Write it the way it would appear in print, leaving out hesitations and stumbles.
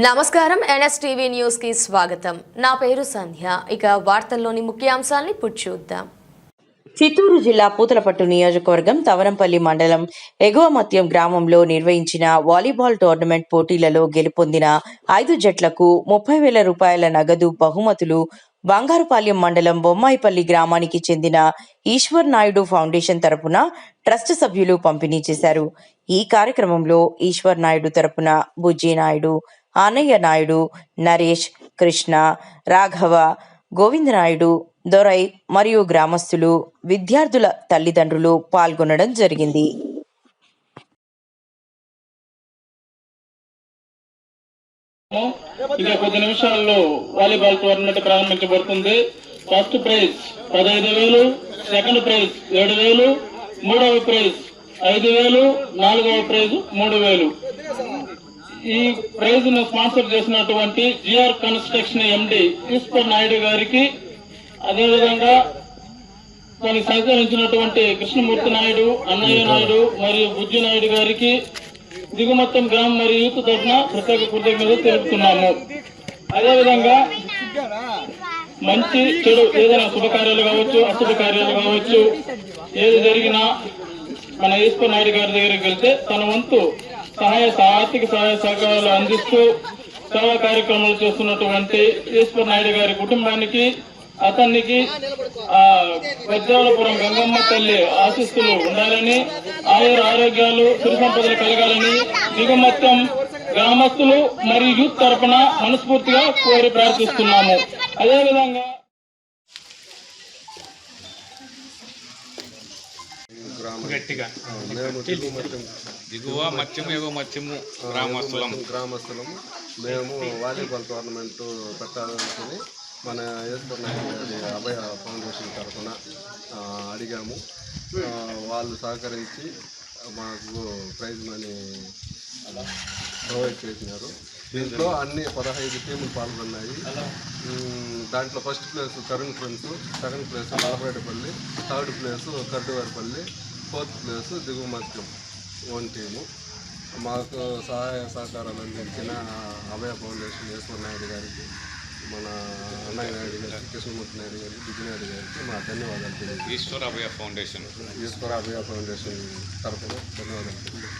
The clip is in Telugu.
నమస్కారం ఎన్ఎస్టీవీ న్యూస్ కి స్వాగతం. నా పేరు సంధ్య. ఇక వార్తల్లోని ముఖ్యాంశాలను ఇప్పుడు చూద్దాం. చిత్తూరు జిల్లా పూతలపట్టు నియోజకవర్గం తవరంపల్లి మండలం ఎగువమత్యం గ్రామంలో నిర్వహించిన వాలీబాల్ టోర్నమెంట్ పోటీలలో గెలుపొందిన 5 జట్లకు 30,000 రూపాయల నగదు బహుమతులు బంగారుపాలెం మండలం బొమ్మాయిపల్లి గ్రామానికి చెందిన ఈశ్వర్ నాయుడు ఫౌండేషన్ తరపున ట్రస్ట్ సభ్యులు పంపిణీ చేశారు. ఈ కార్యక్రమంలో ఈశ్వర్ నాయుడు తరపున బుజ్జి నాయుడు, ఆనయ్య నాయుడు, నరేష్, కృష్ణ, రాఘవ, గోవిందనాయుడు, దొరై మరియు గ్రామస్తులు, విద్యార్థుల తల్లిదండ్రులు పాల్గొనడం జరిగింది. ఇంకా కొద్ది నిమిషాల్లో వాలీబాల్ టోర్నమెంట్ ప్రారంభించబడుతుంది. ఫస్ట్ ప్రైజ్ 15,000, సెకండ్ ప్రైజ్ 7,000, మూడవ ప్రైజ్ 5,000, నాలుగవ ప్రైజ్ 3,000. ఈ ప్రైజ్ ను స్పాన్సర్ చేసినటువంటి జిఆర్ కన్స్ట్రక్షన్ ఎండి ఈశ్వర్ నాయుడు గారికి, అదేవిధంగా దానికి సహకరించినటువంటి కృష్ణమూర్తి నాయుడు, అన్నయ్య నాయుడు మరియు బుజ్జి నాయుడు గారికి దిగుమత్తం గ్రామం మరియు యూత్ తరఫున ప్రత్యేక కృతజ్ఞతలు తెలుపుతున్నాము. అదేవిధంగా మంచి చెడు ఏదైనా శుభకార్యాలు కావచ్చు, అశుభకార్యాలు కావచ్చు, ఏది జరిగినా మన ఈశ్వర్ నాయుడు గారి దగ్గరికి వెళ్తే తన వంతు ఆర్థిక సహాయ సహకారాలు అందిస్తూ సేవా కార్యక్రమాలు చేస్తున్నటువంటి ఈశ్వర్ నాయుడు గారి కుటుంబానికి, అతనికి పెద్దవలపురం గంగమ్మ తల్లి ఆశీస్సులు ఉండాలని, ఆరోగ్యాలు, సిరి సంపదలు కలగాలని దిగుమత్తం గ్రామస్తులు మరియు యూత్ తరఫున మనస్ఫూర్తిగా కోరి ప్రార్థిస్తున్నాము. అదేవిధంగా దిగువ మత్స్యము ఎగువ మత్స్యము గ్రామస్తులము మేము వాలీబాల్ టోర్నమెంట్ పెట్టాలనుకుని మన ఈశ్వర్ నాయుడు గారి అభయ ఫౌండేషన్ తరఫున అడిగాము. వాళ్ళు సహకరించి మాకు ప్రైజ్ మనీ ప్రొవైడ్ చేసినారు. దీంట్లో అన్ని 15 టీములు పాల్గొన్నాయి. దాంట్లో first place Tarun friends, second place Nalapetapalli, third place Karduvaripalli, fourth place Digumatyam 1 team. మాకు సహాయ సహకారాలు అందించిన అభయ ఫౌండేషన్ ఈశ్వర్ నాయుడు గారికి, మన అన్నయ్య నాయుడు గారికి, కృష్ణమూర్తి నాయుడు గారికి, బుజ్జి నాయుడు గారికి మా ధన్యవాదాలు తెలియదు. ఈశ్వర్ అభయ ఫౌండేషన్ తరఫున ధన్యవాదాలు తెలియదు.